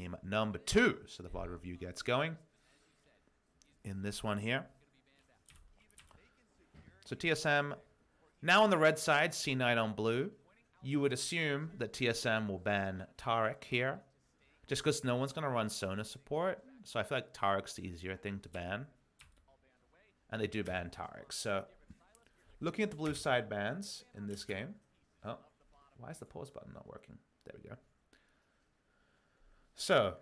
game number 2. So the VOD review gets going in this one here. So TSM now on the red side, C9 on blue. You would assume that TSM will ban Taric here, just because no one's going to run Sona support. So I feel like Taric's the easier thing to ban. And they do ban Taric. So looking at the blue side bans in this game. Oh, why is the pause button not working? There we go. So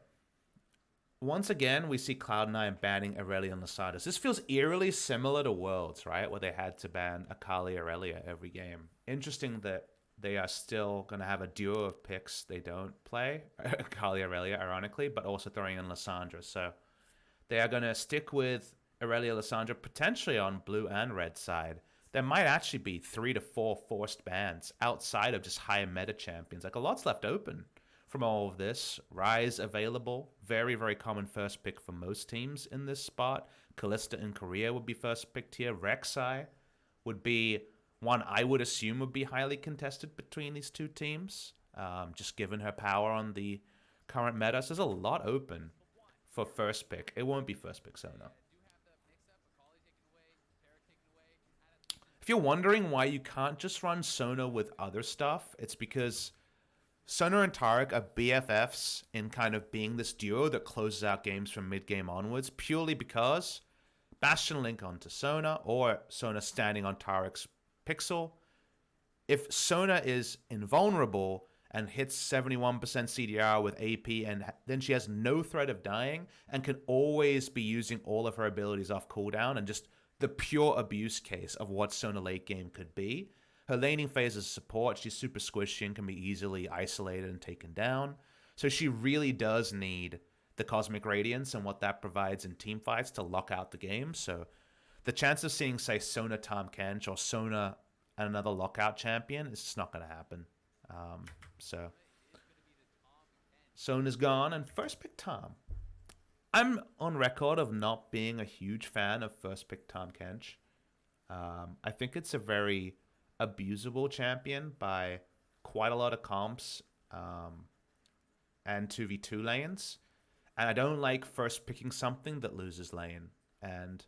once again, we see Cloud9 banning Irelia and Lasadas. This feels eerily similar to Worlds, right? Where they had to ban Akali Irelia every game. Interesting that they are still going to have a duo of picks they don't play. Akali Irelia, ironically, but also throwing in Lissandra. So they are going to stick with Irelia Lissandra potentially on blue and red side. There might actually be 3 to 4 forced bans outside of just high meta champions. Like, a lot's left open from all of this. Ryze available. Very, very common first pick for most teams in this spot. Kalista in Korea would be first picked here. Rek'Sai would be one I would assume would be highly contested between these two teams, just given her power on the current meta. So there's a lot open for first pick. It won't be first pick Sona. If you're wondering why you can't just run Sona with other stuff, it's because Sona and Taric are BFFs in kind of being this duo that closes out games from mid-game onwards, purely because Bastion link onto Sona, or Sona standing on Taric's pixel. If Sona is invulnerable and hits 71% CDR with AP, and then she has no threat of dying and can always be using all of her abilities off cooldown, and just the pure abuse case of what Sona late game could be. Her laning phase is support. She's super squishy and can be easily isolated and taken down. So she really does need the Cosmic Radiance and what that provides in team fights to lock out the game. So the chance of seeing, say, Sona Tahm Kench or Sona and another lockout champion is just not going to happen. So Sona's gone, and first pick Tahm. I'm on record of not being a huge fan of first pick Tahm Kench. I think it's a very abusable champion by quite a lot of comps and 2v2 lanes. And I don't like first picking something that loses lane. And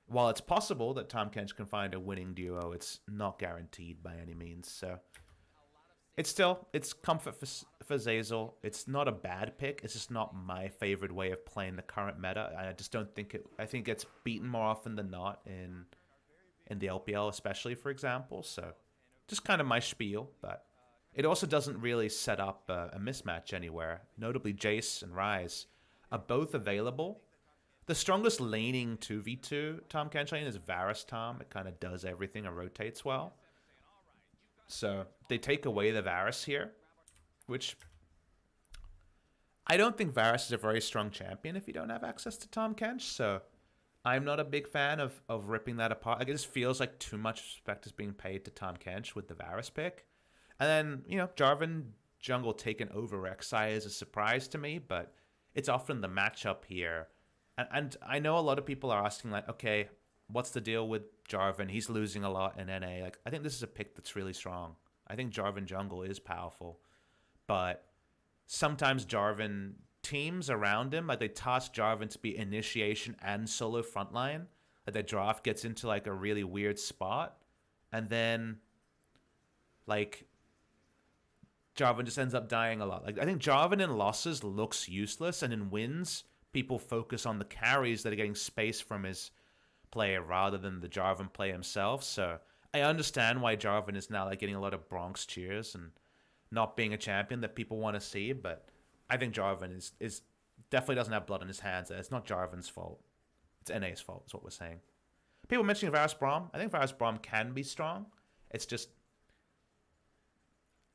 while it's possible that Tahm Kench can find a winning duo, it's not guaranteed by any means. So it's comfort for Zeyzal. It's not a bad pick. It's just not my favorite way of playing the current meta. I just don't think it. I think it's beaten more often than not in the LPL, especially, for example. So just kind of my spiel, but it also doesn't really set up a mismatch anywhere. Notably, Jace and Ryze are both available. The strongest laning 2v2 Tahm Kench lane is Varus Tahm. It kind of does everything and rotates well. So they take away the Varus here, which I don't think Varus is a very strong champion if you don't have access to Tahm Kench. So I'm not a big fan of ripping that apart. Like, it just feels like too much respect is being paid to Tahm Kench with the Varus pick. And then, you know, Jarvan jungle taken over Rek'Sai is a surprise to me, but it's often the matchup here. And I know a lot of people are asking, like, okay, what's the deal with Jarvan? He's losing a lot in NA. Like, I think this is a pick that's really strong. I think Jarvan jungle is powerful. But sometimes Jarvan teams around him, like, they task Jarvan to be initiation and solo frontline. Like, their draft gets into, like, a really weird spot. And then, like, Jarvan just ends up dying a lot. Like, I think Jarvan in losses looks useless, and in wins, people focus on the carries that are getting space from his player rather than the Jarvan play himself. So I understand why Jarvan is now, like, getting a lot of Bronx cheers and not being a champion that people want to see, but I think Jarvan is definitely doesn't have blood on his hands. It's not Jarvan's fault. It's NA's fault, is what we're saying. People mentioning Varus Braum. I think Varus Braum can be strong. It's just,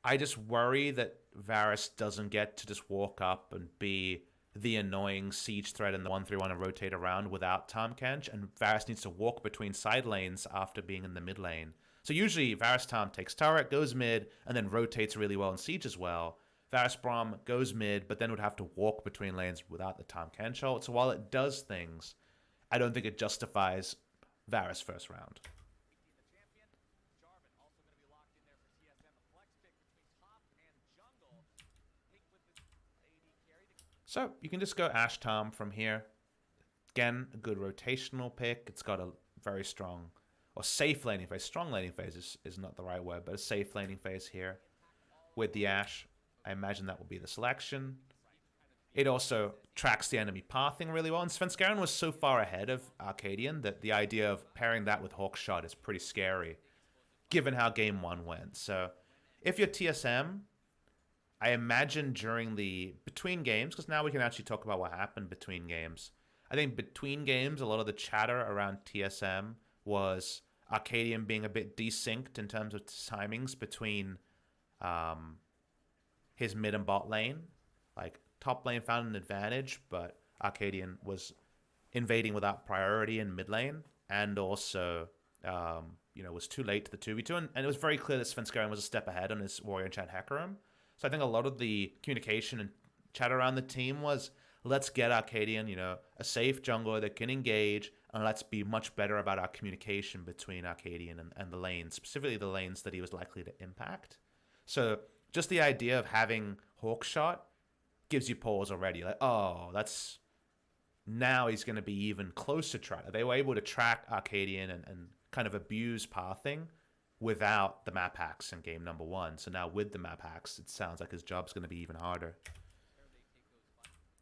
I just worry that Varus doesn't get to just walk up and be the annoying siege threat in the 1-3-1 and rotate around without Tahm Kench, and Varus needs to walk between side lanes after being in the mid lane. So usually Varus Tahm takes turret, goes mid, and then rotates really well in siege as well. Varus Braum goes mid, but then would have to walk between lanes without the Tahm Kench ult. So while it does things, I don't think it justifies Varus first round. So you can just go Ashe Tom from here. Again, a good rotational pick. It's got a very strong or safe laning phase. Strong laning phase is not the right word, but a safe laning phase here with the Ashe. I imagine that will be the selection. It also tracks the enemy pathing really well. And Svenskeren was so far ahead of Arcadian that the idea of pairing that with Hawkshot is pretty scary, given how game one went. So if you're TSM, I imagine during the between games, because now we can actually talk about what happened between games. I think between games, a lot of the chatter around TSM was Arcadian being a bit desynced in terms of timings between his mid and bot lane. Like top lane found an advantage, but Arcadian was invading without priority in mid lane, and also was too late to the 2v2, and it was very clear that Svenskeren was a step ahead on his Warrior Enchant Hecarim. So I think a lot of the communication and chat around the team was, let's get Arcadian, a safe jungler that can engage, and let's be much better about our communication between Arcadian and the lanes, specifically the lanes that he was likely to impact. So just the idea of having Hawkshot gives you pause already. Like, oh, that's... Now he's going to be even closer track. They were able to track Arcadian and kind of abuse pathing without the map hacks in game number one. So now with the map hacks, it sounds like his job's going to be even harder.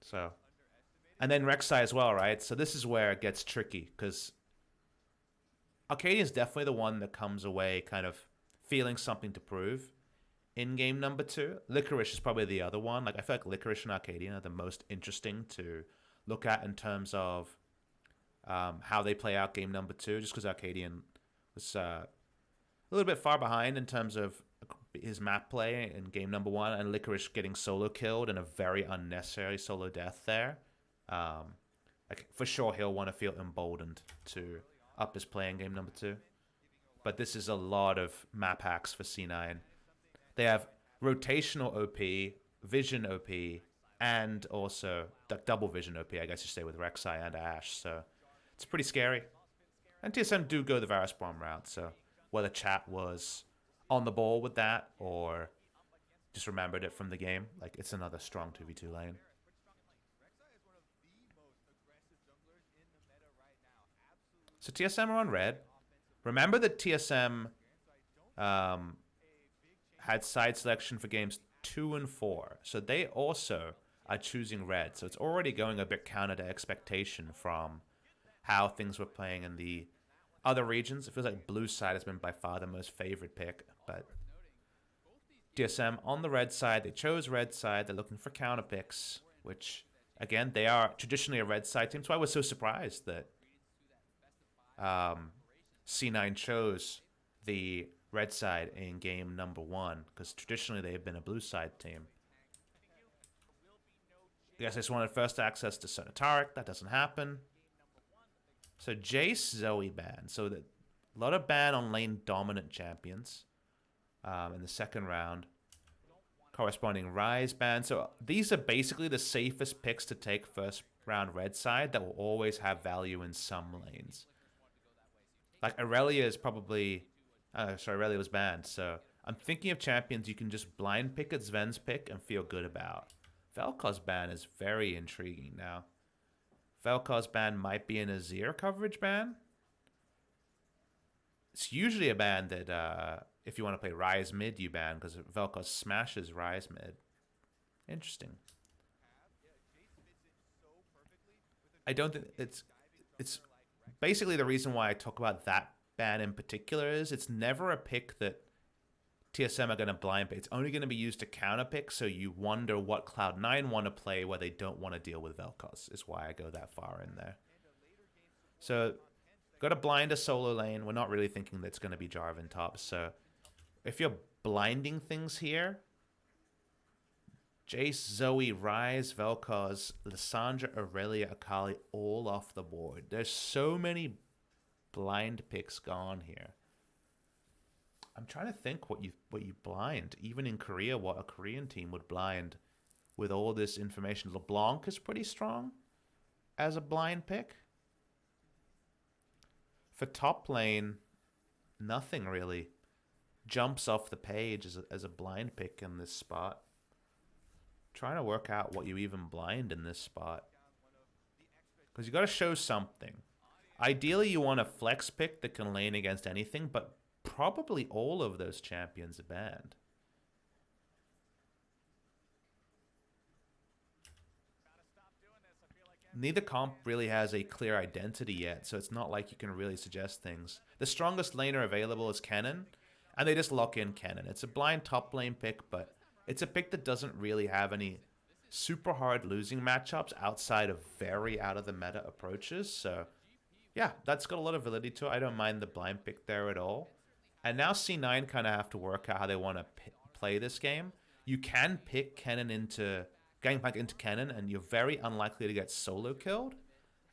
So, and then Rek'Sai as well, right? So this is where it gets tricky, because Arcadian's definitely the one that comes away kind of feeling something to prove in game number two. Licorice is probably the other one. Like, I feel like Licorice and Arcadian are the most interesting to look at in terms of how they play out game number two, just because Arcadian was a little bit far behind in terms of his map play in game number one, and Licorice getting solo killed and a very unnecessary solo death there. Like, for sure he'll want to feel emboldened to up his play in game number two. But this is a lot of map hacks for C9. They have rotational OP, vision OP, and also the double vision OP, I guess you say, with Rek'Sai and Ashe. So it's pretty scary. And TSM do go the Varus Bomb route, so whether chat was on the ball with that or just remembered it from the game, like, it's another strong 2v2 lane. So TSM are on red. Remember that TSM had side selection for games 2 and 4. So they also are choosing red. So it's already going a bit counter to expectation from how things were playing in the other regions. It feels like blue side has been by far the most favorite pick. But TSM on the red side, they chose red side. They're looking for counter picks, which, again, they are traditionally a red side team. That's why I was so surprised that C9 chose the red side in game number one, because traditionally they have been a blue side team. I guess I just wanted first access to Sonatarek. That doesn't happen. So Jace, Zoe ban. So a lot of ban on lane dominant champions in the second round. Corresponding Rise ban. So these are basically the safest picks to take first round red side that will always have value in some lanes. Like Aurelia is probably... Aurelia was banned. So I'm thinking of champions you can just blind pick at Sven's pick and feel good about. Vel'Koz's ban is very intriguing now. Vel'Koz's ban might be an Azir coverage ban. It's usually a ban that if you want to play Ryze mid, you ban, because Vel'Koz smashes Ryze mid. Interesting. I don't think it's basically the reason why I talk about that ban in particular is it's never a pick that TSM are going to blind pick. It's only going to be used to counter pick, so you wonder what Cloud9 want to play where they don't want to deal with Vel'Koz, is why I go that far in there. So, got to blind a solo lane. We're not really thinking that's going to be Jarvan top, so if you're blinding things here, Jace, Zoe, Ryze, Vel'Koz, Lissandra, Aurelia, Akali, all off the board. There's so many blind picks gone here. I'm trying to think what you blind. Even in Korea, what a Korean team would blind with all this information. LeBlanc is pretty strong as a blind pick. For top lane, nothing really jumps off the page as a blind pick in this spot. Trying to work out what you even blind in this spot. Because you got to show something. Ideally, you want a flex pick that can lane against anything, but probably all of those champions are banned. Neither comp really has a clear identity yet, so it's not like you can really suggest things. The strongest laner available is Kennen, and they just lock in Kennen. It's a blind top lane pick, but it's a pick that doesn't really have any super hard losing matchups outside of very out of the meta approaches. So yeah, that's got a lot of validity to it. I don't mind the blind pick there at all. And now C9 kind of have to work out how they want to play this game. You can pick Kennen into Gangplank into Kennen, and you're very unlikely to get solo killed.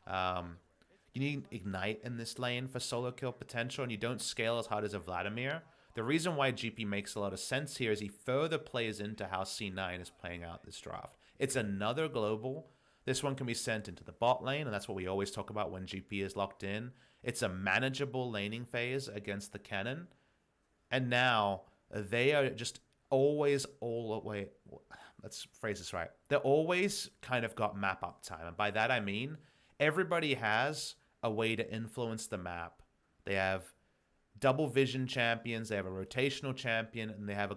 You need Ignite in this lane for solo kill potential, and you don't scale as hard as a Vladimir. The reason why GP makes a lot of sense here is he further plays into how C9 is playing out this draft. It's another global. This one can be sent into the bot lane, and that's what we always talk about when GP is locked in. It's a manageable laning phase against the Kennen. And now they are just always all the way... Let's phrase this right. They're always kind of got map uptime. And by that I mean everybody has a way to influence the map. They have double vision champions, they have a rotational champion, and they have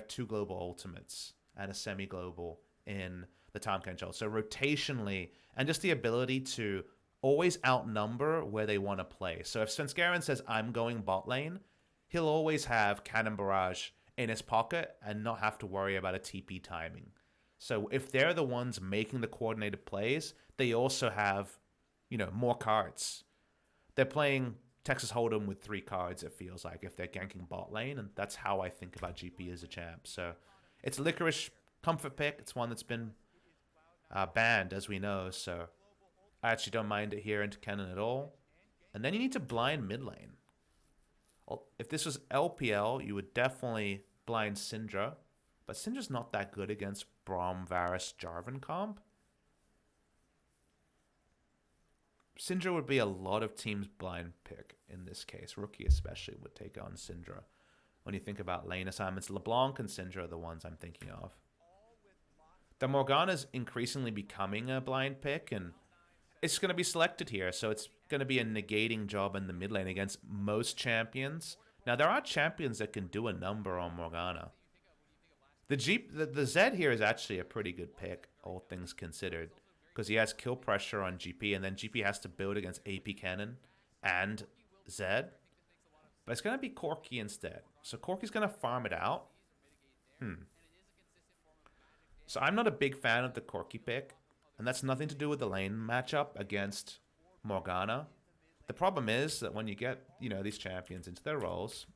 two global ultimates and a semi-global in the Tahm Kench. So rotationally, and just the ability to always outnumber where they want to play. So if Svenskeren says, I'm going bot lane, he'll always have Cannon Barrage in his pocket and not have to worry about a TP timing. So if they're the ones making the coordinated plays, they also have, more cards. They're playing Texas Hold'em with 3 cards, it feels like, if they're ganking bot lane, and that's how I think about GP as a champ. So it's a Licorice comfort pick. It's one that's been banned, as we know, so I actually don't mind it here into Kennen at all. And then you need to blind mid lane. If this was LPL, you would definitely blind Syndra, but Syndra's not that good against Braum, Varus, Jarvan comp. Syndra would be a lot of teams' blind pick in this case. Rookie especially would take on Syndra. When you think about lane assignments, LeBlanc and Syndra are the ones I'm thinking of. The Morgana's increasingly becoming a blind pick, and it's going to be selected here, so it's going to be a negating job in the mid lane against most champions. Now, there are champions that can do a number on Morgana. The Zed here is actually a pretty good pick, all things considered, because he has kill pressure on GP, and then GP has to build against AP Cannon and Zed. But it's going to be Corki instead. So Corki's going to farm it out. So I'm not a big fan of the Corki pick, and that's nothing to do with the lane matchup against Morgana. The problem is that when you get, these champions into their roles,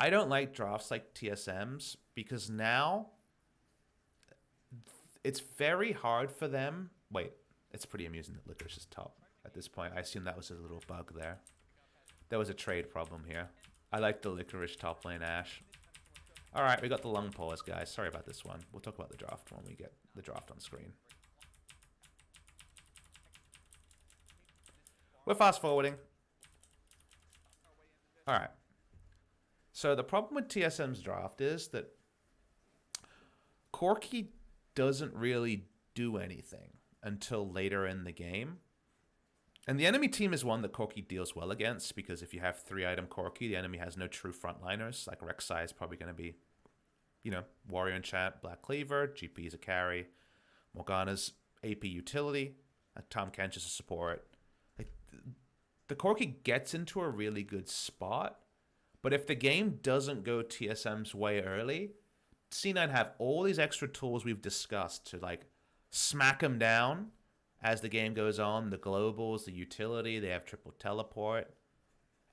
I don't like drafts like TSMs because now it's very hard for them. Wait, it's pretty amusing that Licorice is top at this point. I assume that was a little bug there. There was a trade problem here. I like the Licorice top lane Ashe. All right, we got the lung pause, guys. Sorry about this one. We'll talk about the draft when we get the draft on screen. We're fast forwarding. All right. So the problem with TSM's draft is that Corki doesn't really do anything until later in the game. And the enemy team is one that Corki deals well against because if you have 3-item Corki, the enemy has no true frontliners. Like Rek'Sai is probably going to be, Warrior Enchant, Black Cleaver, GP is a carry, Morgana's AP utility, Tahm Kench is a support. Like, the Corki gets into a really good spot, but if the game doesn't go TSM's way early, C9 have all these extra tools we've discussed to smack them down as the game goes on. The globals, the utility, they have triple teleport.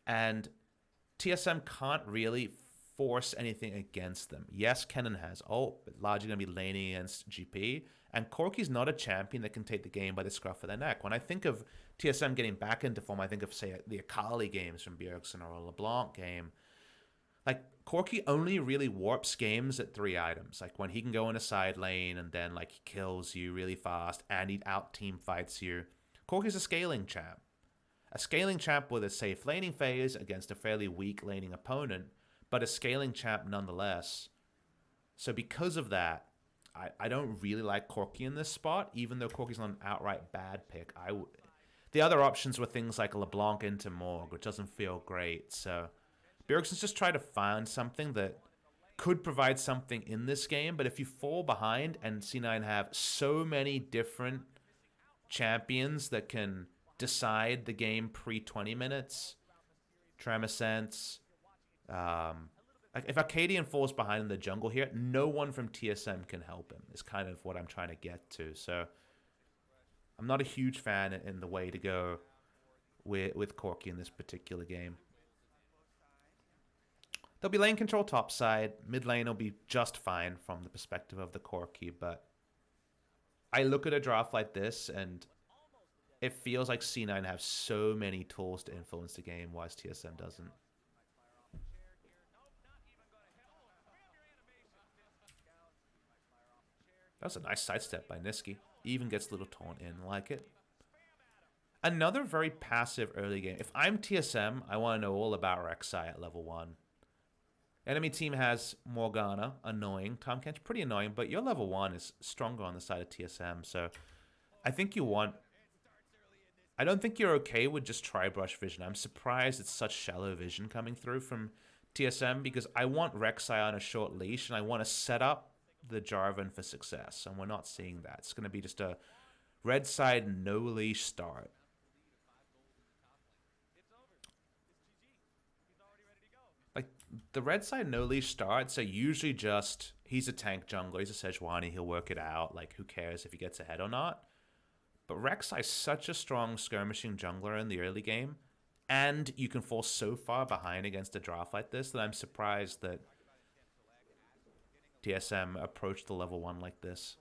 And TSM can't really force anything against them. Yes, Kennen has ult, but largely going to be laning against GP. And Corki's not a champion that can take the game by the scruff of their neck. When I think of TSM getting back into form, I think of, say, the Akali games from Bjergsen or a LeBlanc game. Corki only really warps games at 3 items. When he can go in a side lane and then, he kills you really fast and he out-team fights you. Corki's a scaling champ. A scaling champ with a safe laning phase against a fairly weak laning opponent, but a scaling champ nonetheless So because of that, I don't really like Corki in this spot, even though Corki's not an outright bad pick. The other options were things like LeBlanc into Morg, which doesn't feel great. So Bjergsen's just trying to find something that could provide something in this game, but if you fall behind and C9 have so many different champions that can decide the game pre 20 minutes, Tremescence, like if Arcadian falls behind in the jungle here, no one from TSM can help him, is kind of what I'm trying to get to. So I'm not a huge fan in the way to go with Corki in this particular game. There'll be lane control top side. Mid lane will be just fine from the perspective of the Corki, but I look at a draft like this and it feels like C9 have so many tools to influence the game, whilst TSM doesn't. That was a nice sidestep by Niski. Even gets a little taunt in, like it. Another very passive early game. If I'm TSM, I want to know all about Rek'Sai at level 1. Enemy team has Morgana, annoying. Tahm Kench, pretty annoying, but your level 1 is stronger on the side of TSM, so I think you want... I don't think you're okay with just Tri-Brush vision. I'm surprised it's such shallow vision coming through from TSM, because I want Rek'Sai on a short leash, and I want to set up the Jarvan for success, and we're not seeing that. It's going to be just a red side no leash start. Like, the red side no leash starts are usually just, he's a tank jungler, he's a Sejuani, he'll work it out, like, who cares if he gets ahead or not. But Rek'Sai is such a strong skirmishing jungler in the early game, and you can fall so far behind against a draft like this that I'm surprised that TSM approached the level 1 like this.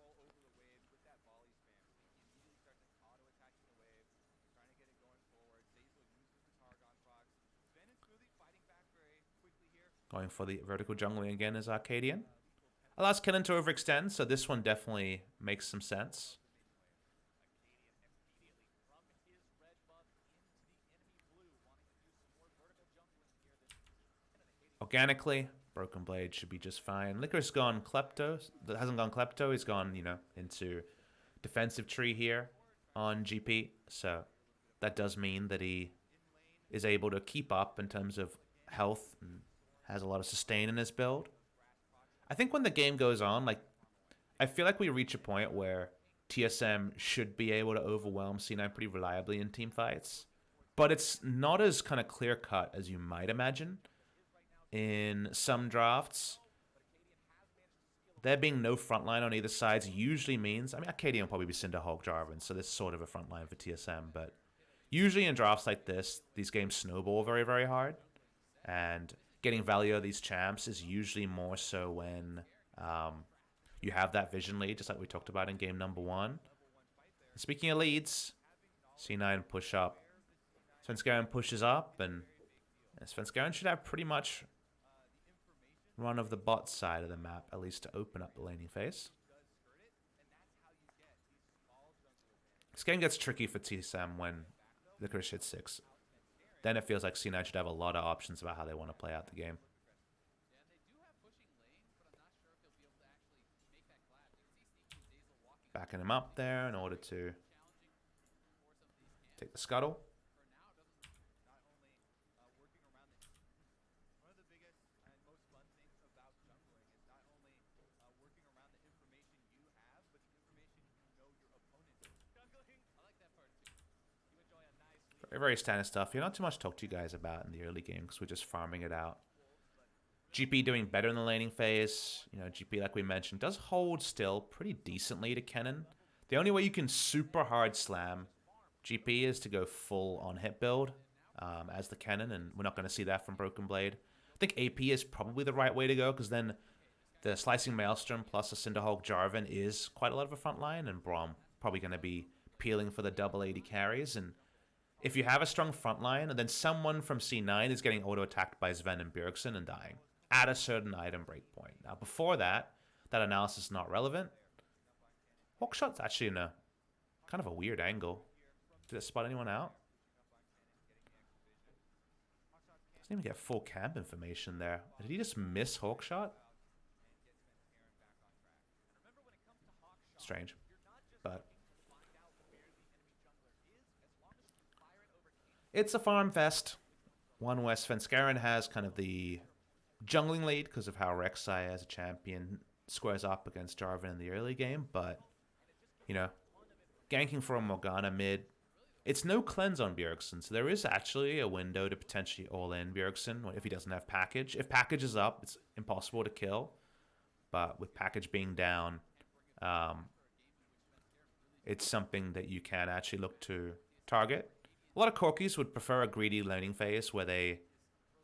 Going for the vertical jungling again is Arcadian. Allows Kennen to overextend, so this one definitely makes some sense. Organically, Broken Blade should be just fine. Licorice gone Klepto. That hasn't gone Klepto. He's gone, you know, into defensive tree here on GP. So that does mean that he is able to keep up in terms of health and has a lot of sustain in his build. I think when the game goes on, like, I feel like we reach a point where TSM should be able to overwhelm C9 pretty reliably in team fights. But it's not as kind of clear-cut as you might imagine. In some drafts, there being no frontline on either side usually means... I mean, Arcadian will probably be Cinderhawk Jarvan, so this is sort of a frontline for TSM, but usually in drafts like this, these games snowball very, very hard. And getting value out of these champs is usually more so when you have that vision lead, just like we talked about in game number 1. And speaking of leads, C9 push up. Svenskeren pushes up, and Svenskeren should have pretty much run of the bot side of the map, at least to open up the laning phase. This game gets tricky for TSM when Licorice hits 6. Then it feels like C9 should have a lot of options about how they want to play out the game. Backing him up there in order to take the scuttle. Very, very standard stuff. You're not too much to talk to you guys about in the early game because we're just farming it out. GP doing better in the laning phase. You know, GP, like we mentioned, does hold still pretty decently to Kennen. The only way you can super hard slam GP is to go full on hit build as the Kennen, and we're not going to see that from Broken Blade. I think AP is probably the right way to go because then the Slicing Maelstrom plus a Cinderhawk Jarvan is quite a lot of a front line, and Braum probably going to be peeling for the double 80 carries. And if you have a strong front line, and then someone from C9 is getting auto-attacked by Sven and Bjergsen and dying at a certain item breakpoint. Now, before that, that analysis is not relevant. Hawkshot's actually in a kind of a weird angle. Did it spot anyone out? Doesn't even get full camp information there. Did he just miss Hawkshot? Strange. But it's a farm fest. One where Svenskeren has kind of the jungling lead because of how Rek'Sai as a champion squares up against Jarvan in the early game. But, you know, ganking from Morgana mid, it's no cleanse on Bjergsen, so there is actually a window to potentially all-in Bjergsen if he doesn't have package. If package is up, it's impossible to kill. But with package being down, it's something that you can actually look to target. A lot of Corkies would prefer a greedy laning phase where they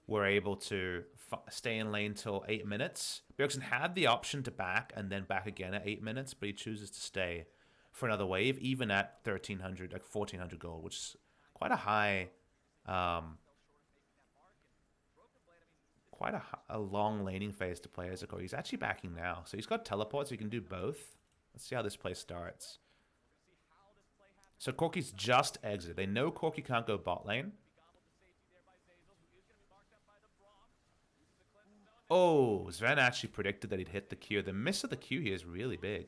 were able to stay in lane till 8 minutes. Bjergsen had the option to back and then back again at 8 minutes, but he chooses to stay for another wave, even at 1,300, like 1,400 gold, which is quite a high, quite a long laning phase to play as a Corki. He's actually backing now, so he's got teleport, so he can do both. Let's see how this play starts. So Corki's just exited. They know Corki can't go bot lane. Oh, Sven actually predicted that he'd hit the Q. The miss of the Q here is really big.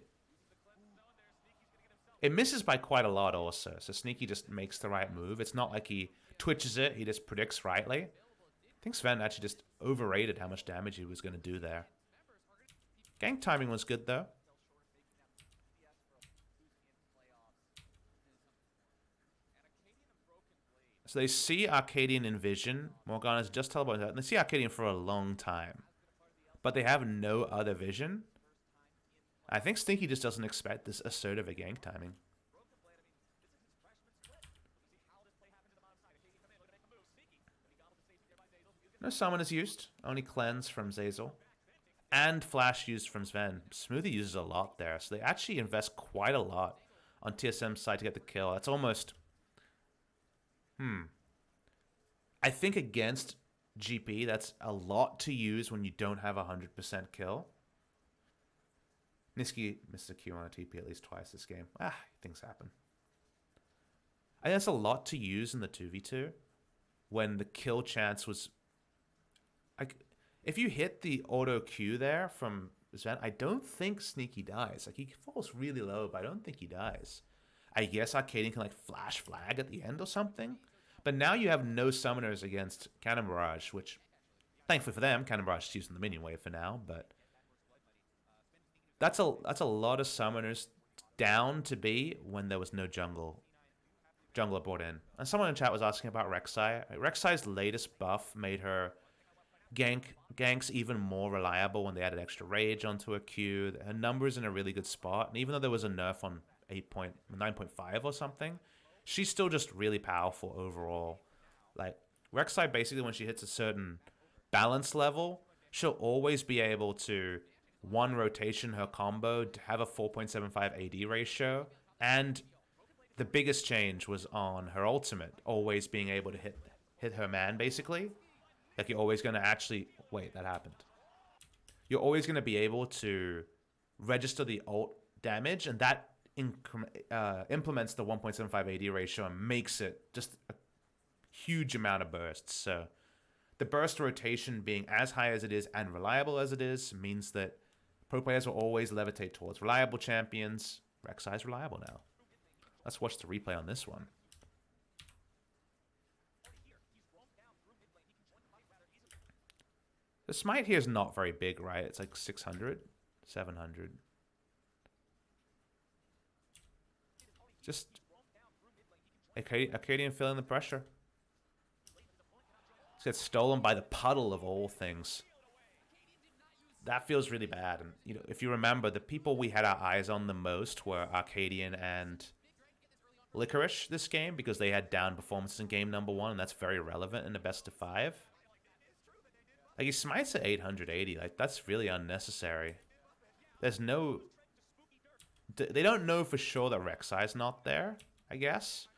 It misses by quite a lot also, so Sneaky just makes the right move. It's not like he twitches it, he just predicts rightly. I think Sven actually just overrated how much damage he was going to do there. Gank timing was good though. So they see Arcadian in vision. Morgana's just teleported out, and they see Arcadian for a long time. But they have no other vision. I think Stinky just doesn't expect this assertive a gank timing. No summon is used. Only cleanse from Zazel. And flash used from Sven. Smoothie uses a lot there. So they actually invest quite a lot on TSM's side to get the kill. That's almost... I think against GP, that's a lot to use when you don't have a 100% kill. Niski missed a Q on a TP at least twice this game. Things happen. I think that's a lot to use in the 2v2 when the kill chance was... if you hit the auto Q there from Sven, I don't think Sneaky dies. Like, he falls really low, but I don't think he dies. I guess Arcadian can, like, flash flag at the end or something. But now you have no summoners against Cannon Barrage, which, thankfully for them, Cannon Barrage is using the minion wave for now, but that's a lot of summoners down to be when there was no jungler brought in. And someone in chat was asking about Rek'Sai. Rek'Sai's latest buff made her ganks even more reliable when they added extra rage onto her Q. Her number's in a really good spot, and even though there was a nerf on 9.5 or something, she's still just really powerful overall. Like, Rek'Sai, basically, when she hits a certain balance level, she'll always be able to one rotation her combo, to have a 4.75 AD ratio, and the biggest change was on her ultimate, always being able to hit her man, basically. Like, you're always going to actually... Wait, that happened. You're always going to be able to register the ult damage, and that implements the 1.75 AD ratio and makes it just a huge amount of bursts. So the burst rotation being as high as it is and reliable as it is means that pro players will always levitate towards reliable champions. Rek'Sai is reliable now. Let's watch the replay on this one. The smite here is not very big, right? It's like 600, 700. Just Arcadian feeling the pressure. He gets stolen by the puddle of all things. That feels really bad. And you know, if you remember, the people we had our eyes on the most were Arcadian and Licorice this game because they had down performances in game number 1, and that's very relevant in the best of 5. Like, he smites at 880. Like, that's really unnecessary. There's no... They don't know for sure that Rek'Sai's not there, I guess.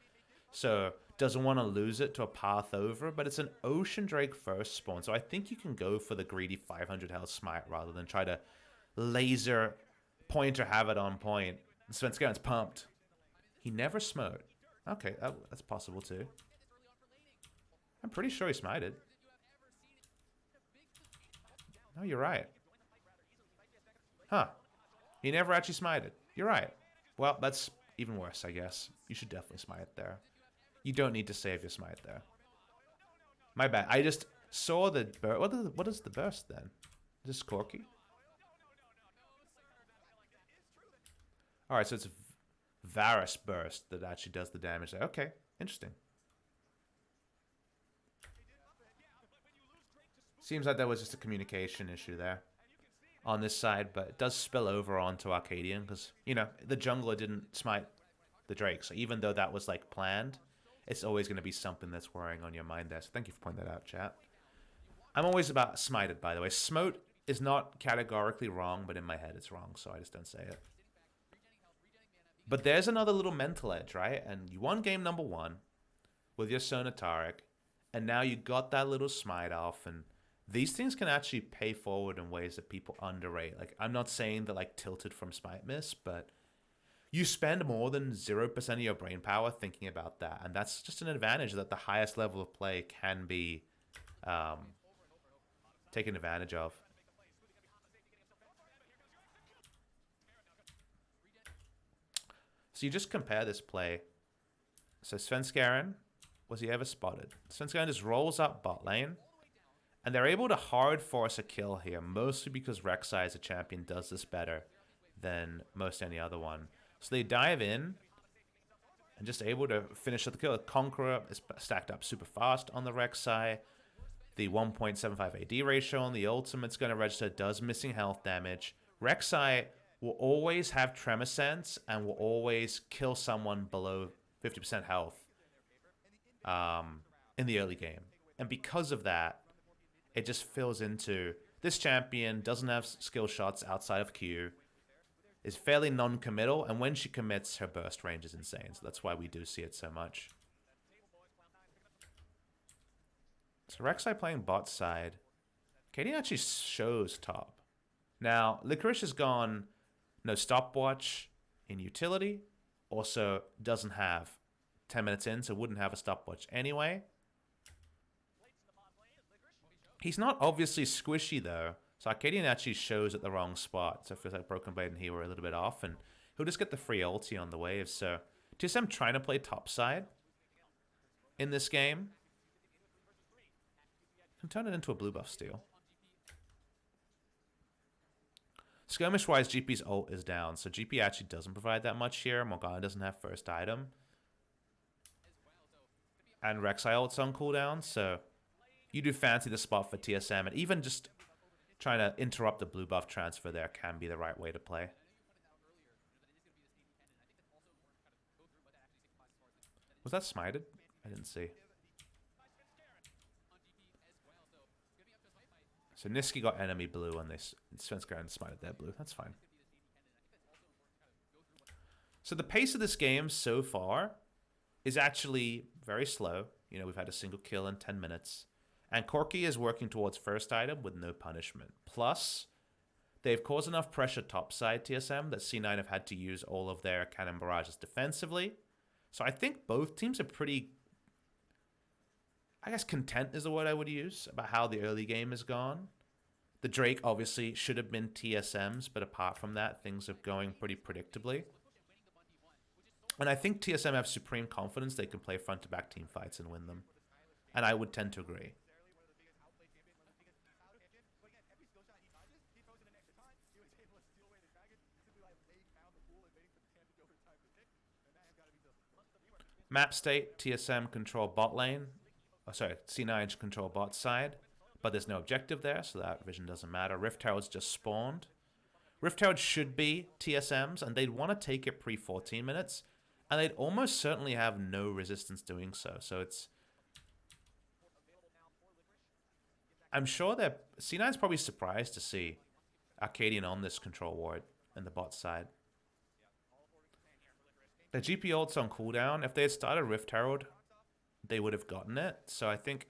So, doesn't want to lose it to a path over, but it's an Ocean Drake first spawn. So I think you can go for the greedy 500 health smite rather than try to laser point or have it on point. Svenskeren's pumped. He never smote. Okay, that's possible too. I'm pretty sure he smited. No, you're right. Huh. He never actually smited. You're right. Well, that's even worse, I guess. You should definitely smite there. You don't need to save your smite there. My bad. I just saw the burst. What is the burst then? Is this Corky? Alright, so it's Varus burst that actually does the damage there. Okay, interesting. Seems like there was just a communication issue there on this side, but it does spill over onto Arcadian because, you know, the jungler didn't smite the Drake. So even though that was like planned, it's always going to be something that's worrying on your mind there. So thank you for pointing that out, chat. I'm always about smited, by the way. Smote is not categorically wrong, but in my head it's wrong, so I just don't say it. But there's another little mental edge, right? And you won game number 1 with your Sonataric, and now you got that little smite off, and these things can actually pay forward in ways that people underrate. Like, I'm not saying that like tilted from smite miss, but you spend more than 0% of your brain power thinking about that, and that's just an advantage that the highest level of play can be taken advantage of. So you just compare this play. So Svenskeren, was he ever spotted? Svenskeren just rolls up bot lane, and they're able to hard force a kill here, mostly because Rek'Sai as a champion does this better than most any other one. So they dive in and just able to finish the kill. Conqueror is stacked up super fast on the Rek'Sai. The 1.75 AD ratio on the ultimate's going to register, does missing health damage. Rek'Sai will always have Tremor Sense and will always kill someone below 50% health in the early game. And because of that, it just fills into this champion doesn't have skill shots outside of Q, is fairly non-committal, and when she commits, her burst range is insane. So that's why we do see it so much. So Rek'Sai playing bot side. Katie actually shows top. Now, Licorice has gone no stopwatch in utility. Also doesn't have 10 minutes in, so wouldn't have a stopwatch anyway. He's not obviously squishy, though. So Arcadian actually shows at the wrong spot. So it feels like Broken Blade and he were a little bit off. And he'll just get the free ulti on the wave. So TSM trying to play topside in this game. Can turn it into a blue buff steal. Skirmish-wise, GP's ult is down. So GP actually doesn't provide that much here. Morgana doesn't have first item. And Rek'Sai ult's on cooldown. So you do fancy the spot for TSM. And even just trying to interrupt the blue buff transfer there can be the right way to play. Was that smited? I didn't see. So Niski got enemy blue and Svenskeren smited their blue. That's fine. So the pace of this game so far is actually very slow. You know, we've had a single kill in 10 minutes. And Corky is working towards first item with no punishment. Plus, they've caused enough pressure topside TSM that C9 have had to use all of their cannon barrages defensively. So I think both teams are pretty, I guess content is the word I would use, about how the early game has gone. The Drake obviously should have been TSM's, but apart from that, things are going pretty predictably. And I think TSM have supreme confidence they can play front-to-back team fights and win them. And I would tend to agree. Map state, TSM control bot lane. Oh, sorry, C9 control bot side. But there's no objective there, so that vision doesn't matter. Rift Herald's just spawned. Rift Herald should be TSM's, and they'd want to take it pre-14 minutes. And they'd almost certainly have no resistance doing so. So it's... I'm sure that C9's probably surprised to see Arcadian on this control ward in the bot side. The GP ult's on cooldown. If they had started Rift Herald, they would have gotten it. So I think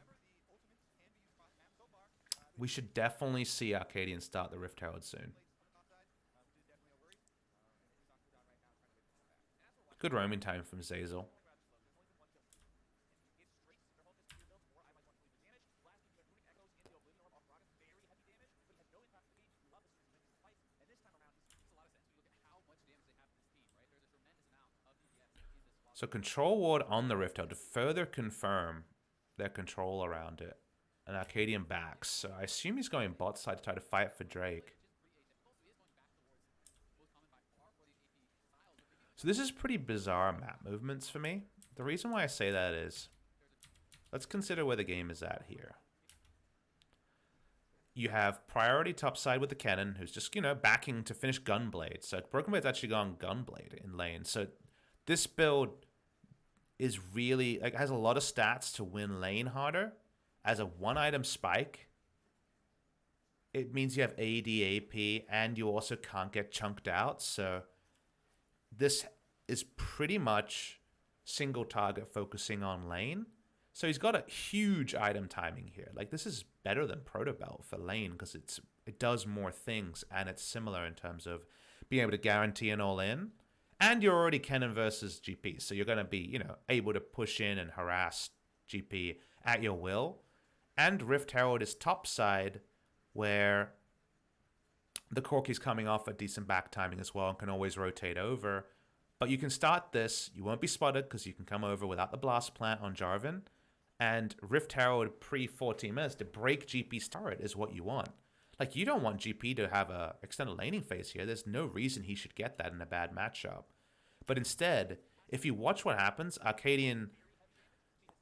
we should definitely see Arcadian start the Rift Herald soon. Good roaming time from Zazel. So control ward on the Rift Herald to further confirm their control around it. An Arcadian backs. So I assume he's going bot side to try to fight for Drake. So this is pretty bizarre map movements for me. The reason why I say that is, let's consider where the game is at here. You have priority top side with the cannon, who's just, you know, backing to finish Gunblade. So Broken Blade's actually gone Gunblade in lane. So this build is really, like, has a lot of stats to win lane harder. As a one-item spike, it means you have AD, AP, and you also can't get chunked out. So this is pretty much single target focusing on lane. So he's got a huge item timing here. Like, this is better than Protobelt for lane because it does more things, and it's similar in terms of being able to guarantee an all-in. And you're already Kennen versus GP, so you're going to be, you know, able to push in and harass GP at your will. And Rift Herald is top side, where the Corki's coming off a decent back timing as well and can always rotate over. But you can start this. You won't be spotted because you can come over without the blast plant on Jarvan. And Rift Herald pre-14 minutes to break GP's turret is what you want. Like, you don't want GP to have a extended laning phase here. There's no reason he should get that in a bad matchup. But instead, if you watch what happens, Arcadian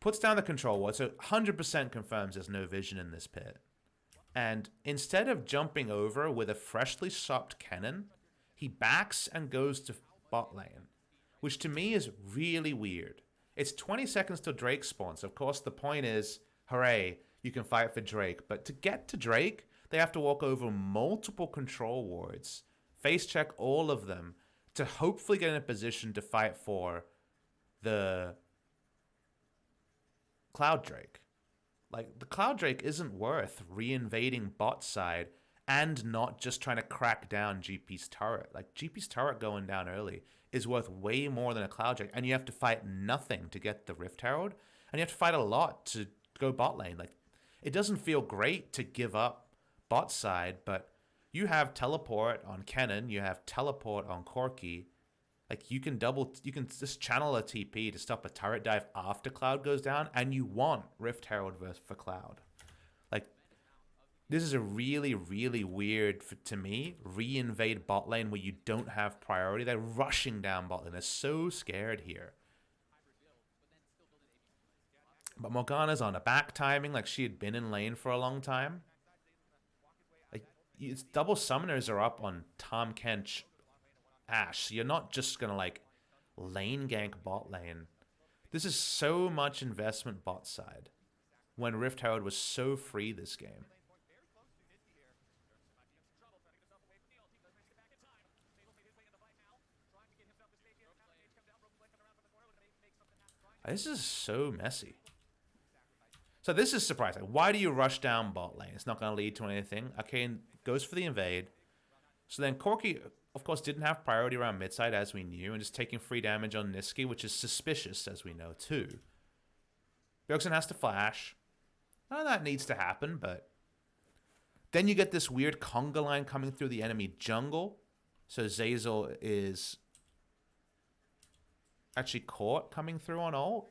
puts down the control ward, so 100% confirms there's no vision in this pit. And instead of jumping over with a freshly sopped cannon, he backs and goes to bot lane, which to me is really weird. It's 20 seconds till Drake spawns. Of course, the point is, hooray, you can fight for Drake. But to get to Drake, they have to walk over multiple control wards, face check all of them, to hopefully get in a position to fight for the Cloud Drake. Like, the Cloud Drake isn't worth reinvading bot side and not just trying to crack down GP's turret. Like, GP's turret going down early is worth way more than a Cloud Drake, and you have to fight nothing to get the Rift Herald, and you have to fight a lot to go bot lane. Like, it doesn't feel great to give up bot side, but you have teleport on Kennen, you have teleport on Corki. Like, you can just channel a TP to stop a turret dive after Cloud goes down, and you want Rift Herald for Cloud. Like, this is a really, really weird, to me, re-invade bot lane where you don't have priority. They're rushing down bot lane. They're so scared here. But Morgana's on a back timing, like she had been in lane for a long time. Like, it's double summoners are up on Tom Kench Ashe. So you're not just going to, like, lane gank bot lane. This is so much investment bot side when Rift Herald was so free this game. This is so messy. So this is surprising. Why do you rush down bot lane? It's not going to lead to anything. Arcane goes for the invade. So then Corki, of course, didn't have priority around mid side, as we knew, and just taking free damage on Niski, which is suspicious, as we know, too. Bjergsen has to flash. None of that needs to happen, but then you get this weird conga line coming through the enemy jungle. So Zeyzal is actually caught coming through on ult.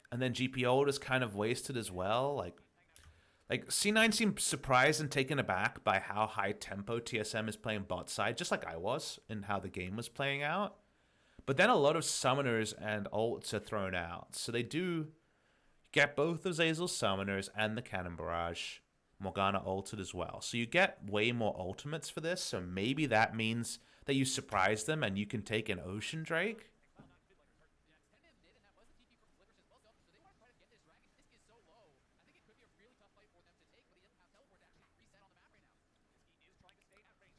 And then GP ult is kind of wasted as well. Like C9 seemed surprised and taken aback by how high tempo TSM is playing bot side, just like I was in how the game was playing out. But then a lot of summoners and ults are thrown out. So they do get both of Zeyzal's summoners and the cannon barrage. Morgana ulted as well. So you get way more ultimates for this. So maybe that means that you surprise them and you can take an Ocean Drake.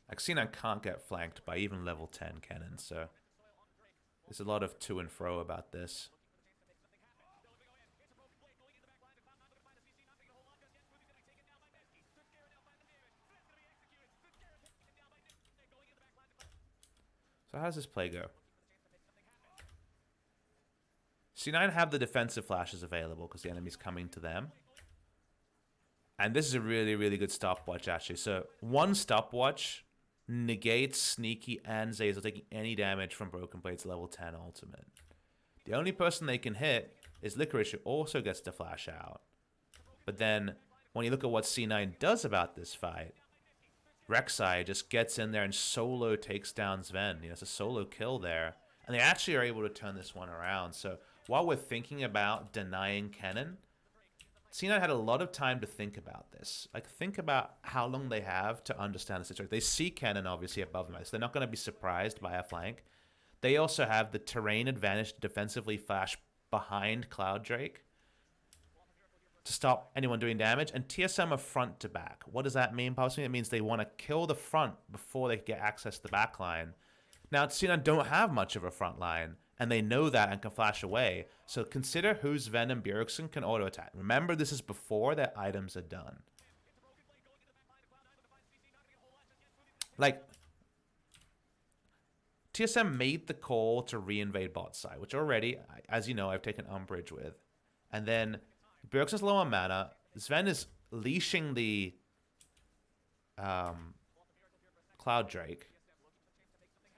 Like, C9 can't get flanked by even level 10 cannon, so there's a lot of to and fro about this. So how does this play go? C9 have the defensive flashes available because the enemy's coming to them. And this is a really, really good stopwatch, actually. So one stopwatch negates Sneaky and Zazel taking any damage from Broken Blade's level 10 ultimate. The only person they can hit is Licorice, who also gets to flash out. But then, when you look at what C9 does about this fight, Rek'Sai just gets in there and solo takes down Sven. You know, it's a solo kill there. And they actually are able to turn this one around. So while we're thinking about denying Kennen, C9 had a lot of time to think about this. Like, think about how long they have to understand the situation. They see Kennen obviously above them, so they're not going to be surprised by a flank. They also have the terrain advantage to defensively flash behind Cloud Drake to stop anyone doing damage, and TSM are front to back. What does that mean? Possibly it means they want to kill the front before they get access to the back line. Now, C9 don't have much of a front line, and they know that and can flash away. So consider who Sven and Bjergsen can auto-attack. Remember, this is before their items are done. Like, TSM made the call to re-invade bot side, which already, as you know, I've taken umbrage with. And then Bjergsen's low on mana. Sven is leashing the Cloud Drake.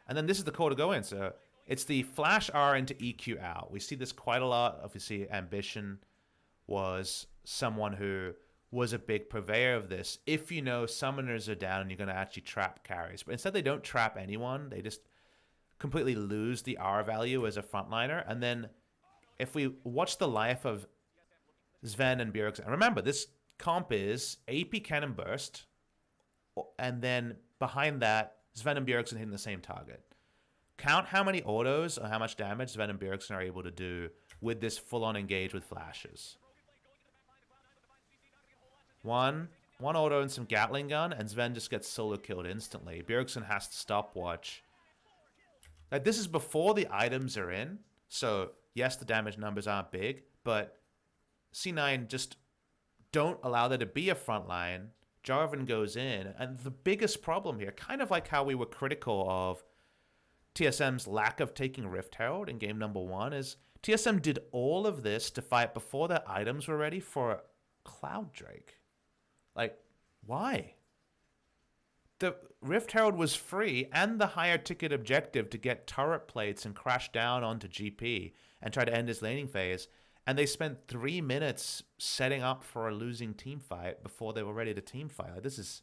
And then this is the call to go in. So it's the flash R into EQ out. We see this quite a lot. Obviously, Ambition was someone who was a big purveyor of this. If you know summoners are down, you're going to actually trap carries. But instead, they don't trap anyone. They just completely lose the R value as a frontliner. And then if we watch the life of Sven and Bjergsen, and remember, this comp is AP Cannon Burst, and then behind that, Sven and Bjergsen hitting the same target. Count how many autos or how much damage Sven and Bjergsen are able to do with this full-on engage with flashes. One auto and some Gatling gun, and Sven just gets solo killed instantly. Bjergsen has to stopwatch. Like, this is before the items are in, so yes, the damage numbers aren't big, but C9 just don't allow there to be a front line. Jarvan goes in, and the biggest problem here, kind of like how we were critical of TSM's lack of taking Rift Herald in game number 1, is TSM did all of this to fight before their items were ready for Cloud Drake. Like, why? The Rift Herald was free and the higher ticket objective to get turret plates and crash down onto GP and try to end his laning phase. And they spent 3 minutes setting up for a losing team fight before they were ready to team fight. Like, this is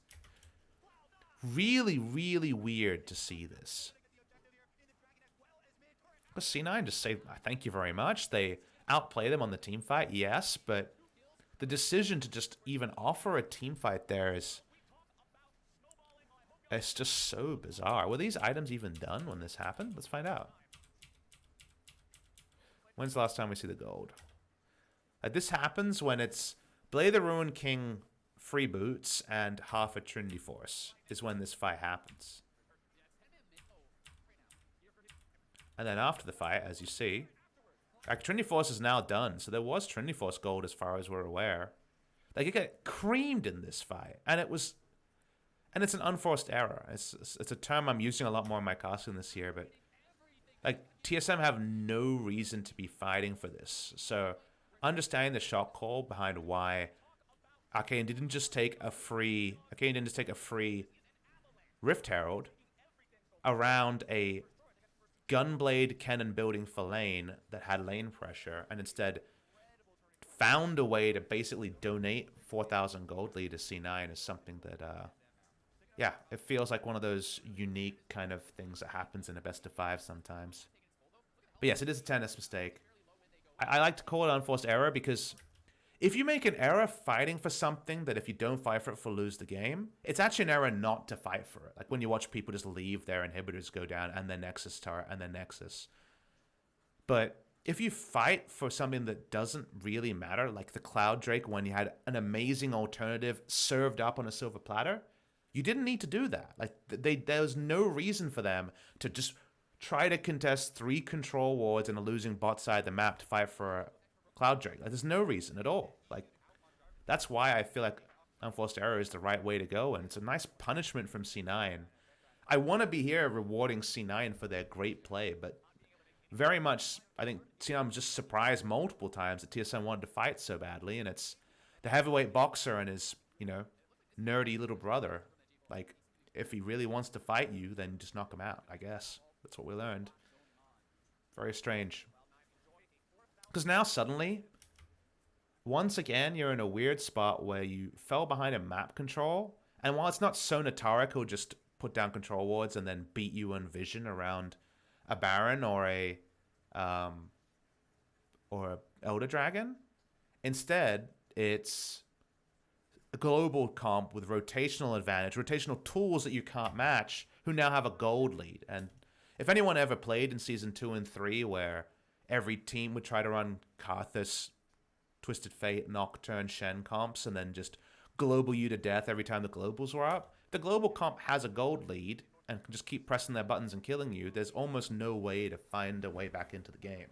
really, really weird to see this. But C9 just say, thank you very much. They outplay them on the team fight, yes, but the decision to just even offer a team fight there is... it's just so bizarre. Were these items even done when this happened? Let's find out. When's the last time we see the gold? This happens when it's Blade the Ruined King free boots and half a Trinity Force is when this fight happens. And then after the fight, as you see, Trinity Force is now done. So there was Trinity Force gold as far as we're aware. Like, it got creamed in this fight. And it was... and it's an unforced error. It's a term I'm using a lot more in my casting this year, but like, TSM have no reason to be fighting for this. So understanding the shot call behind why Arcane didn't just take a free Rift Herald around a Gunblade cannon building for lane that had lane pressure, and instead found a way to basically donate 4,000 gold lead to C9 is something that yeah, it feels like one of those unique kind of things that happens in a best of 5 sometimes. But yes, it is a tennis mistake. I like to call it unforced error because if you make an error fighting for something that if you don't fight for it, will lose the game, it's actually an error not to fight for it. Like when you watch people just leave their inhibitors go down and then Nexus turret and then Nexus. But if you fight for something that doesn't really matter, like the Cloud Drake when you had an amazing alternative served up on a silver platter, you didn't need to do that. Like there was no reason for them to just try to contest 3 control wards and a losing bot side of the map to fight for a Cloud Drake. Like, there's no reason at all. Like, that's why I feel like unforced error is the right way to go, and it's a nice punishment from C9. I want to be here rewarding C9 for their great play, but very much I think C9 was just surprised multiple times that TSM wanted to fight so badly, and it's the heavyweight boxer and his you know, nerdy little brother. Like, if he really wants to fight you, then just knock him out, I guess. That's what we learned. Very strange. Because now suddenly, once again, you're in a weird spot where you fell behind a map control. And while it's not so Nataric who'll just put down control wards and then beat you in vision around a Baron um, or a Elder Dragon, instead, it's a global comp with rotational advantage, rotational tools that you can't match, who now have a gold lead. And if anyone ever played in Season 2 and 3 where every team would try to run Karthus, Twisted Fate, Nocturne, Shen comps and then just global you to death every time the globals were up, the global comp has a gold lead and can just keep pressing their buttons and killing you. There's almost no way to find a way back into the game.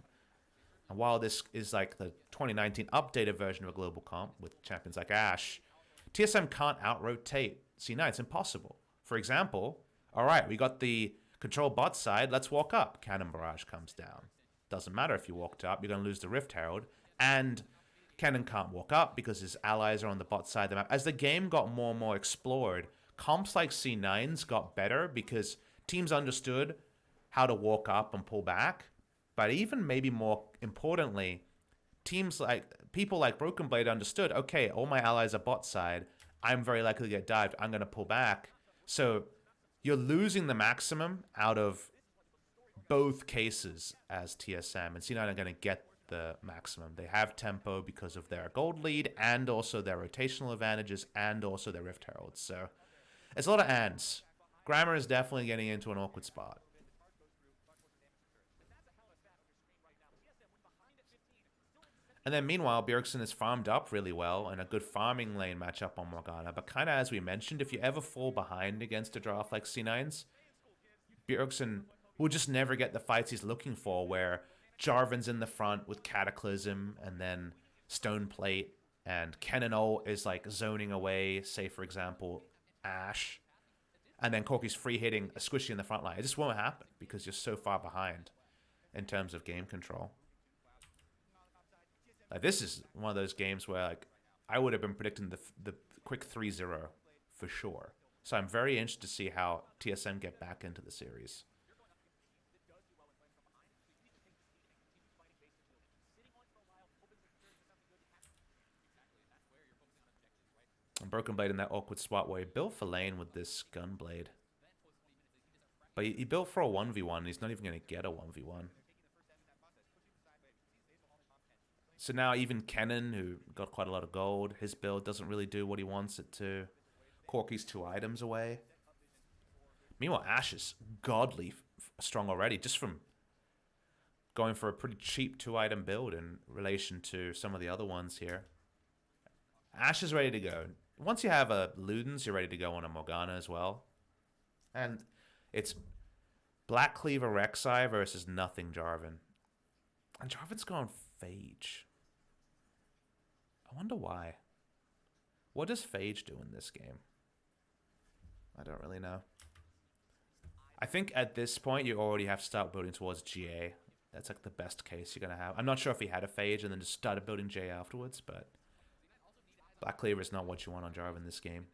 And while this is like the 2019 updated version of a global comp with champions like Ashe, TSM can't out-rotate C9. It's impossible. For example, all right, we got the control bot side. Let's walk up. Cannon Barrage comes down. Doesn't matter if you walked up. You're going to lose the Rift Herald. And Cannon can't walk up because his allies are on the bot side of the map. As the game got more and more explored, comps like C9's got better because teams understood how to walk up and pull back. But even maybe more importantly, people like Broken Blade understood, okay, all my allies are bot side. I'm very likely to get dived. I'm going to pull back. So you're losing the maximum out of both cases as TSM. And C9 are going to get the maximum. They have tempo because of their gold lead and also their rotational advantages and also their Rift Heralds. So it's a lot of ands. Grammar is definitely getting into an awkward spot. And then meanwhile, Bjergsen is farmed up really well in a good farming lane matchup on Morgana. But kind of as we mentioned, if you ever fall behind against a draft like C9's, Bjergsen will just never get the fights he's looking for, where Jarvan's in the front with Cataclysm and then Stone Plate, and Kennen is like zoning away, say for example, Ashe, and then Corki's free hitting a squishy in the front line. It just won't happen because you're so far behind in terms of game control. Like, this is one of those games where like I would have been predicting the quick 3-0 for sure. So I'm very interested to see how TSM get back into the series. And Broken Blade in that awkward spot where he built for lane with this Gunblade. But he built for a 1v1 and he's not even going to get a 1v1. So now even Kennen, who got quite a lot of gold, his build doesn't really do what he wants it to. Corki's 2 items away. Meanwhile, Ashe is godly strong already, just from going for a pretty cheap 2-item build in relation to some of the other ones here. Ashe is ready to go. Once you have a Ludens, you're ready to go on a Morgana as well. And it's Black Cleaver Rek'Sai versus nothing Jarvan. And Jarvan's gone Phage. I wonder why. What does Phage do in this game? I don't really know. I think at this point you already have to start building towards GA. That's like the best case you're going to have. I'm not sure if he had a Phage and then just started building GA afterwards, but Black Cleaver is not what you want on Jarvan in this game.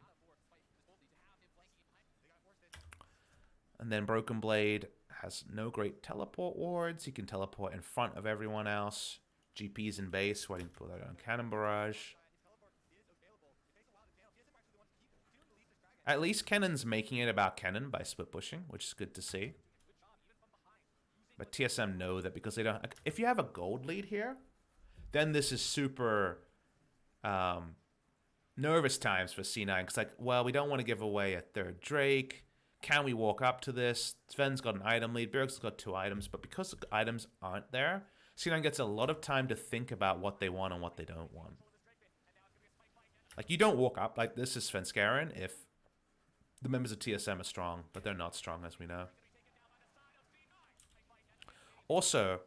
And then Broken Blade has no great teleport wards. He can teleport in front of everyone else. GP's in base, waiting for that on Cannon Barrage. At least Kennen's making it about Kennen by split pushing, which is good to see. But TSM know that because they don't... If you have a gold lead here, then this is super nervous times for C9. Because, like, well, we don't want to give away a third Drake. Can we walk up to this? Sven's got an item lead. Bjergsen's got 2 items. But because the items aren't there, C9 gets a lot of time to think about what they want and what they don't want. Like, you don't walk up like this is Svenskeren if the members of TSM are strong, but they're not strong, as we know. Also,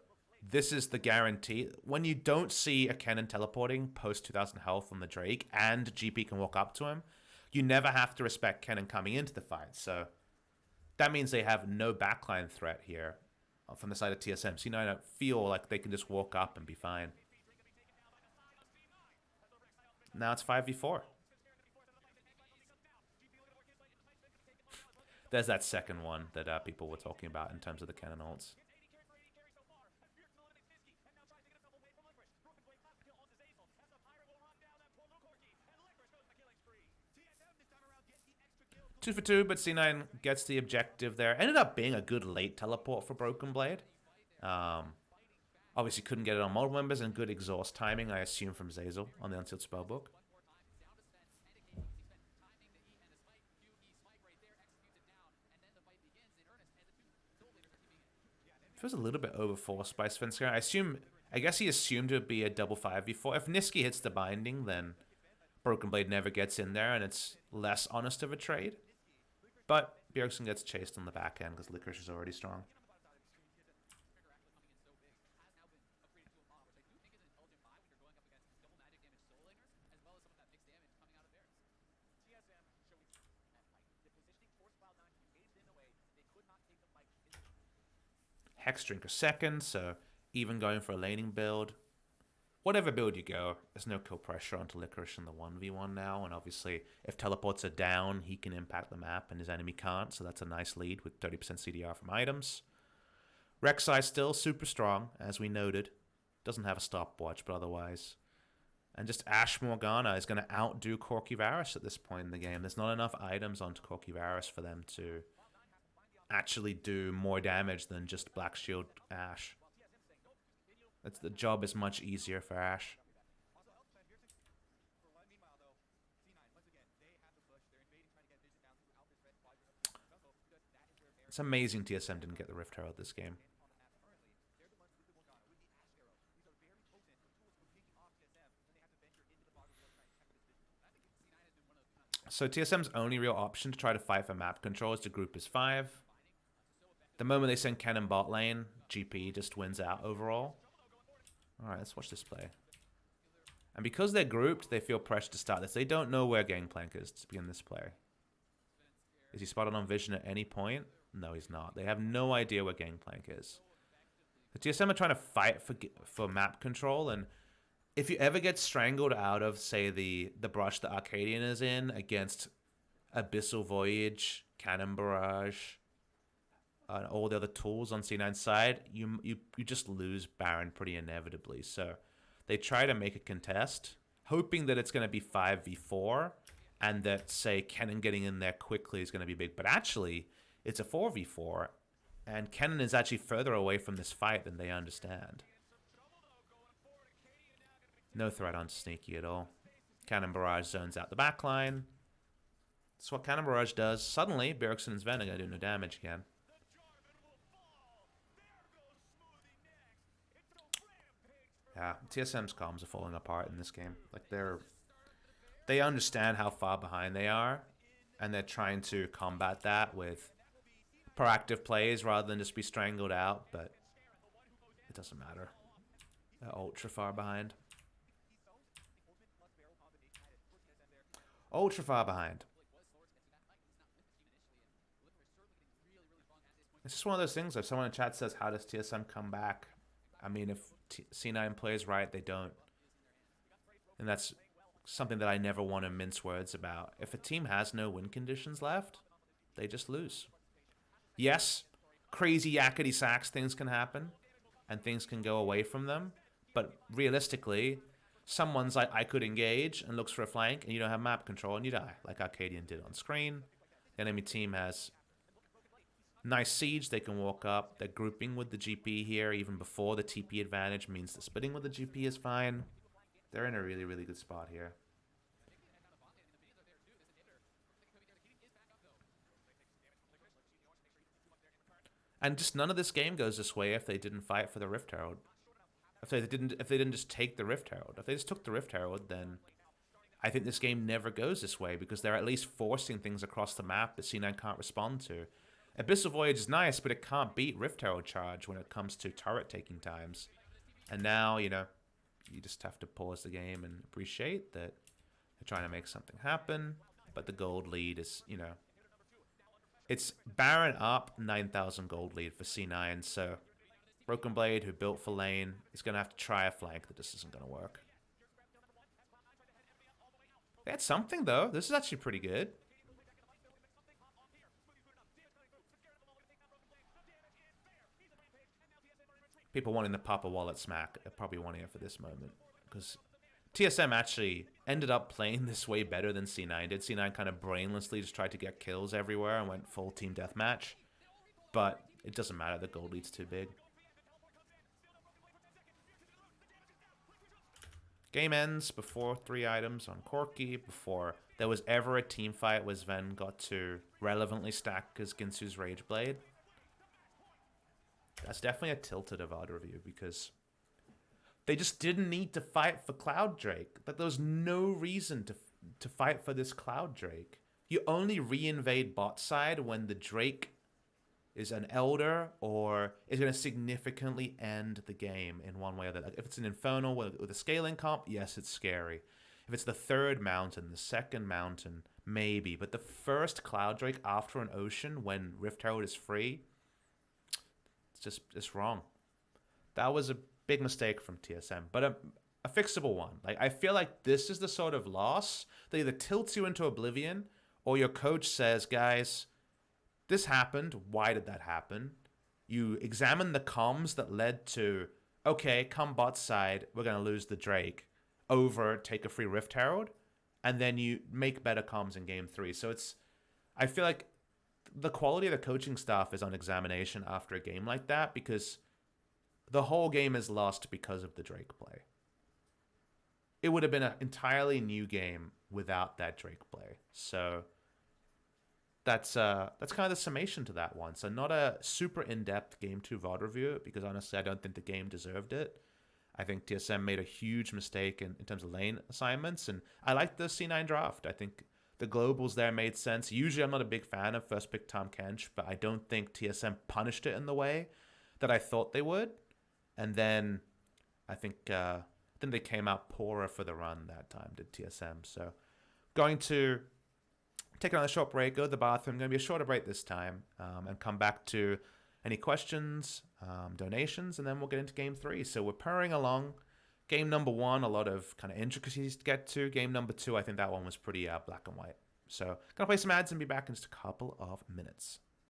this is the guarantee. When you don't see a Kennen teleporting post 2000 health on the Drake and GP can walk up to him, you never have to respect Kennen coming into the fight. So that means they have no backline threat here from the side of TSM. So I don't feel like they can just walk up and be fine. Now it's 5v4. there's that second one that people were talking about in terms of the cannon ults. Two for two, but C9 gets the objective there. Ended up being a good late teleport for Broken Blade. Obviously couldn't get it on multiple members, and good exhaust timing, I assume, from Zazel on the Unsealed Spellbook. Feels a little bit overforced by Svenskar. I guess he assumed it would be a double 5v4. If Niski hits the binding, then Broken Blade never gets in there, and it's less honest of a trade. But Bjergsen gets chased on the back end because Licorice is already strong. Hex Drinker second, so even going for a laning build. Whatever build you go, there's no kill pressure onto Licorice in the 1v1 now, and obviously if teleports are down, he can impact the map and his enemy can't, so that's a nice lead with 30% CDR from items. Rek'Sai still super strong, as we noted. Doesn't have a stopwatch, but otherwise. And just Ash Morgana is going to outdo Corki Varus at this point in the game. There's not enough items onto Corki Varus for them to actually do more damage than just Black Shield Ash. The job is much easier for Ash. It's amazing TSM didn't get the Rift Herald this game. So TSM's only real option to try to fight for map control is to group as 5. The moment they send Cannon bot lane, GP just wins out overall. Alright, let's watch this play. And because they're grouped, they feel pressure to start this. They don't know where Gangplank is to begin this play. Is he spotted on vision at any point? No, he's not. They have no idea where Gangplank is. The TSM are trying to fight for map control, and if you ever get strangled out of, say, the brush that Arcadian is in against Abyssal Voyage, Cannon Barrage, and all the other tools on C9's side, you just lose Baron pretty inevitably. So they try to make a contest, hoping that it's going to be 5v4, and that, say, Kennen getting in there quickly is going to be big. But actually, it's a 4v4, and Kennen is actually further away from this fight than they understand. No threat on Sneaky at all. Cannon Barrage zones out the backline. That's what Cannon Barrage does. Suddenly, Bjergsen and Sven are going to do no damage again. Yeah, TSM's comms are falling apart in this game. Like, they understand how far behind they are, and they're trying to combat that with proactive plays rather than just be strangled out, but it doesn't matter. They're ultra far behind. Ultra far behind. It's just one of those things. If someone in chat says, how does TSM come back? I mean, if C9 plays right, they don't. And that's something that I never want to mince words about. If a team has no win conditions left, they just lose. Yes, crazy yakety sax things can happen, and things can go away from them. But realistically, someone's like, I could engage, and looks for a flank, and you don't have map control, and you die, like Arcadian did on screen. The enemy team has nice siege, they can walk up. They're grouping with the GP here even before the TP advantage means the splitting with the GP is fine. They're in a really, really good spot here. And just none of this game goes this way if they didn't fight for the Rift Herald. If they didn't just take the Rift Herald. If they just took the Rift Herald, then I think this game never goes this way because they're at least forcing things across the map that C9 can't respond to. Abyssal Voyage is nice, but it can't beat Rift Herald Charge when it comes to turret taking times. And now, you know, you just have to pause the game and appreciate that they're trying to make something happen. But the gold lead is, you know, it's Baron up, 9,000 gold lead for C9. So Broken Blade, who built for lane, is going to have to try a flank that just isn't going to work. They had something, though. This is actually pretty good. people wanting the Papa Wallet smack are probably wanting it for this moment. Because TSM actually ended up playing this way better than C9 did. C9 kind of brainlessly just tried to get kills everywhere and went full team deathmatch. But it doesn't matter, the gold lead's too big. Game ends before 3 items on Corki, before there was ever a team fight where Sven got to relevantly stack his Ginsu's Rage Blade. That's definitely a tilted VOD review because they just didn't need to fight for Cloud Drake. Like, there was no reason to fight for this Cloud Drake. You only re-invade bot side when the Drake is an Elder or is going to significantly end the game in one way or the other. Like, if it's an Infernal with a scaling comp, yes, it's scary. If it's the third mountain, the second mountain, maybe. But the first Cloud Drake after an Ocean when Rift Herald is free, it's wrong. That was a big mistake from TSM, but a fixable one. Like, I feel like this is the sort of loss that either tilts you into oblivion or your coach says, guys, this happened. Why did that happen? You examine the comms that led to, okay, come bot side, we're going to lose the Drake, over take a free Rift Herald, and then you make better comms in game 3. So I feel like the quality of the coaching staff is on examination after a game like that, because the whole game is lost because of the Drake play. It would have been an entirely new game without that Drake play. So that's kind of the summation to that one. So not a super in-depth game 2 VOD review, because honestly I don't think the game deserved it. I think TSM made a huge mistake in terms of lane assignments, and I like the C9 draft. I think the globals there made sense. Usually I'm not a big fan of first pick Tahm Kench, but I don't think TSM punished it in the way that I thought they would. And then I think they came out poorer for the run that time, did TSM. So going to take another short break, go to the bathroom. Going to be a shorter break this time, and come back to any questions, donations, and then we'll get into game 3. So we're purring along. Game number 1, a lot of kind of intricacies to get to. Game number 2, I think that one was pretty black and white. So gonna play some ads and be back in just a couple of minutes.